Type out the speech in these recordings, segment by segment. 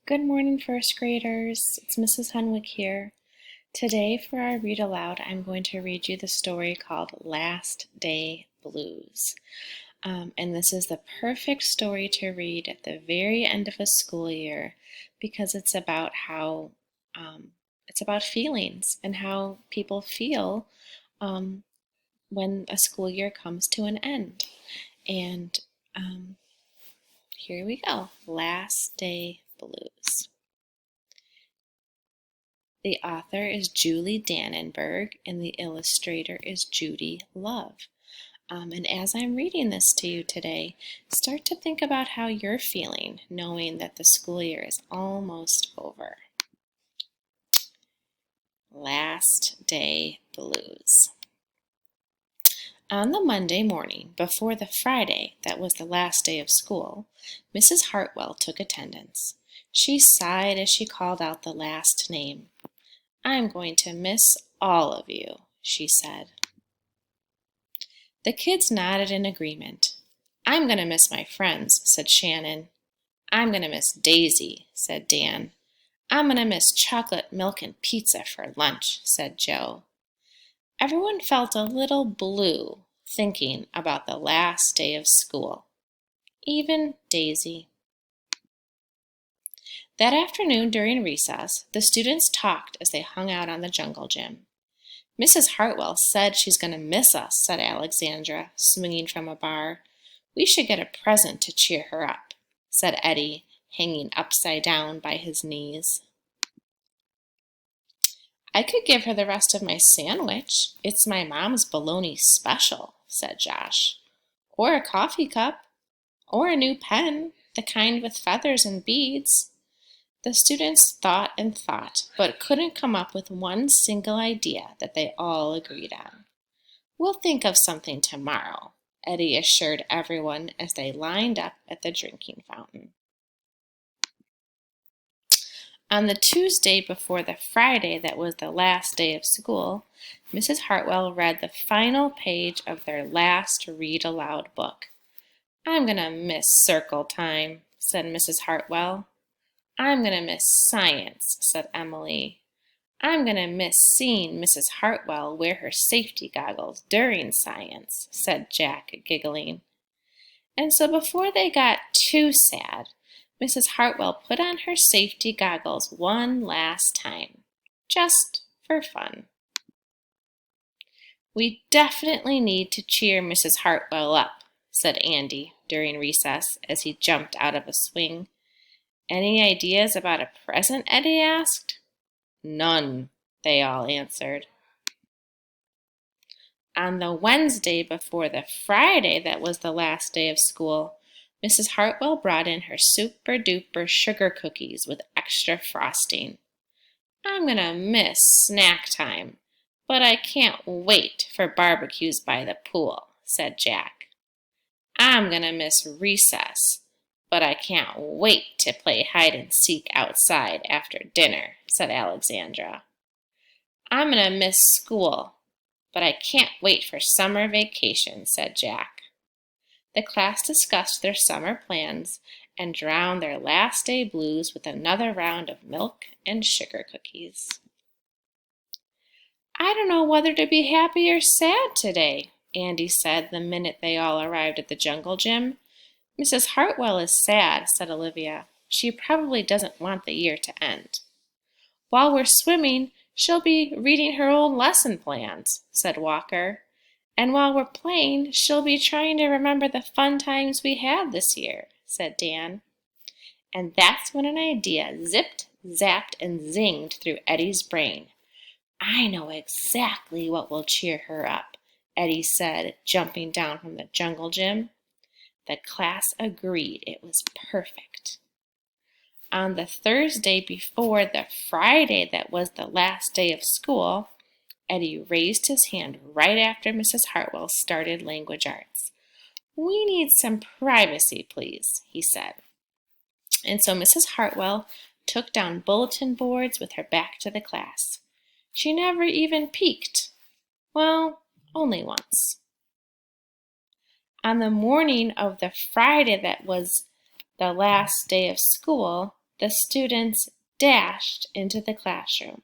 Good morning, first graders. It's Mrs. Hunwick here. Today, for our read aloud, I'm going to read you the story called Last Day Blues. And this is the perfect story to read at the very end of a school year because it's about it's about feelings and how people feel when a school year comes to an end. And here we go. Last Day Blues. The author is Julie Dannenberg and the illustrator is Judy Love. And as I'm reading this to you today, start to think about how you're feeling, knowing that the school year is almost over. Last Day Blues. On the Monday morning, before the Friday that was the last day of school, Mrs. Hartwell took attendance. She sighed as she called out the last name. "I'm going to miss all of you," she said. The kids nodded in agreement. "I'm going to miss my friends," said Shannon. "I'm going to miss Daisy," said Dan. "I'm going to miss chocolate milk and pizza for lunch," said Joe. Everyone felt a little blue thinking about the last day of school. Even Daisy. That afternoon during recess, the students talked as they hung out on the jungle gym. "Mrs. Hartwell said she's going to miss us," said Alexandra, swinging from a bar. "We should get a present to cheer her up," said Eddie, hanging upside down by his knees. "I could give her the rest of my sandwich. It's my mom's bologna special," said Josh. "Or a coffee cup. Or a new pen, the kind with feathers and beads." The students thought and thought, but couldn't come up with one single idea that they all agreed on. "We'll think of something tomorrow," Eddie assured everyone as they lined up at the drinking fountain. On the Tuesday before the Friday that was the last day of school, Mrs. Hartwell read the final page of their last read-aloud book. "I'm going to miss circle time," said Mrs. Hartwell. "I'm going to miss science," said Emily. "I'm going to miss seeing Mrs. Hartwell wear her safety goggles during science," said Jack, giggling. And so before they got too sad, Mrs. Hartwell put on her safety goggles one last time, just for fun. "We definitely need to cheer Mrs. Hartwell up," said Andy during recess as he jumped out of a swing. "Any ideas about a present?" Eddie asked. "None," they all answered. On the Wednesday before the Friday that was the last day of school, Mrs. Hartwell brought in her super-duper sugar cookies with extra frosting. "I'm going to miss snack time, but I can't wait for barbecues by the pool," said Jack. "I'm going to miss recess, but I can't wait to play hide and seek outside after dinner," said Alexandra. "I'm going to miss school, but I can't wait for summer vacation," said Jack. The class discussed their summer plans and drowned their last day blues with another round of milk and sugar cookies. "I don't know whether to be happy or sad today," Andy said the minute they all arrived at the jungle gym. "Mrs. Hartwell is sad," said Olivia. "She probably doesn't want the year to end." "While we're swimming, she'll be reading her old lesson plans," said Walker. "And while we're playing, she'll be trying to remember the fun times we had this year," said Dan. And that's when an idea zipped, zapped, and zinged through Eddie's brain. "I know exactly what will cheer her up," Eddie said, jumping down from the jungle gym. The class agreed it was perfect. On the Thursday before the Friday that was the last day of school, Eddie raised his hand right after Mrs. Hartwell started language arts. "We need some privacy, please," he said. And so Mrs. Hartwell took down bulletin boards with her back to the class. She never even peeked. Well, only once. On the morning of the Friday that was the last day of school, The students dashed into the classroom.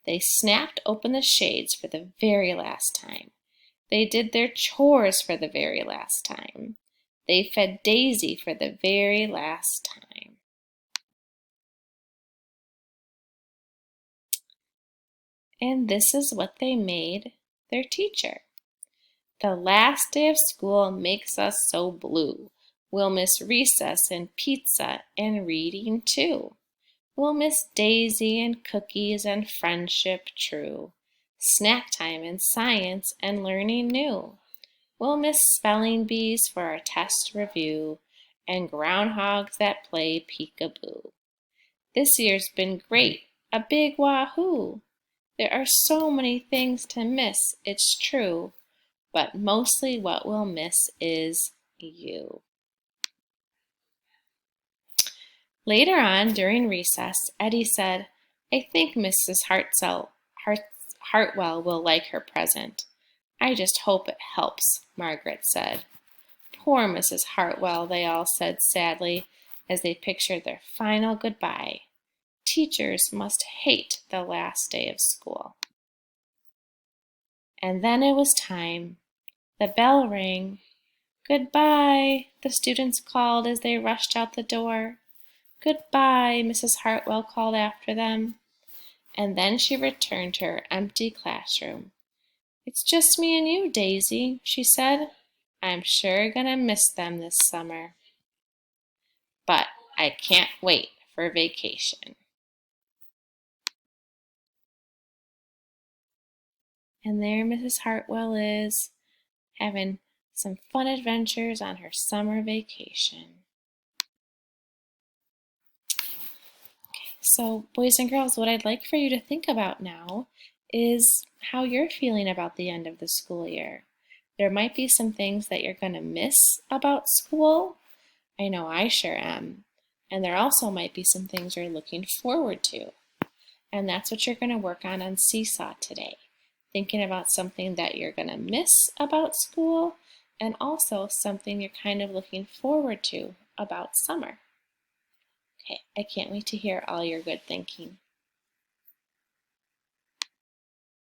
They snapped open the shades for the very last time. They did their chores for the very last time. They fed Daisy for the very last time. And this is what they made their teacher. The last day of school makes us so blue. We'll miss recess and pizza and reading too. We'll miss Daisy and cookies and friendship true, snack time and science and learning new. We'll miss spelling bees for our test review and groundhogs that play peekaboo. This year's been great, a big wahoo. There are so many things to miss, it's true, but mostly what we'll miss is you. Later on, during recess, Eddie said, I think Mrs. Hartwell will like her present. I just hope it helps, Margaret said. Poor Mrs. Hartwell, they all said sadly as they pictured their final goodbye. Teachers must hate the last day of school. And then it was time. The bell rang. Goodbye, the students called as they rushed out the door. Goodbye, Mrs. Hartwell called after them. And then she returned to her empty classroom. It's just me and you, Daisy, she said. I'm sure gonna miss them this summer. But I can't wait for vacation. And there Mrs. Hartwell is, having some fun adventures on her summer vacation. So, boys and girls, what I'd like for you to think about now is how you're feeling about the end of the school year. There might be some things that you're going to miss about school. I know I sure am. And there also might be some things you're looking forward to. And that's what you're going to work on Seesaw today. Thinking about something that you're going to miss about school and also something you're kind of looking forward to about summer. Okay, I can't wait to hear all your good thinking.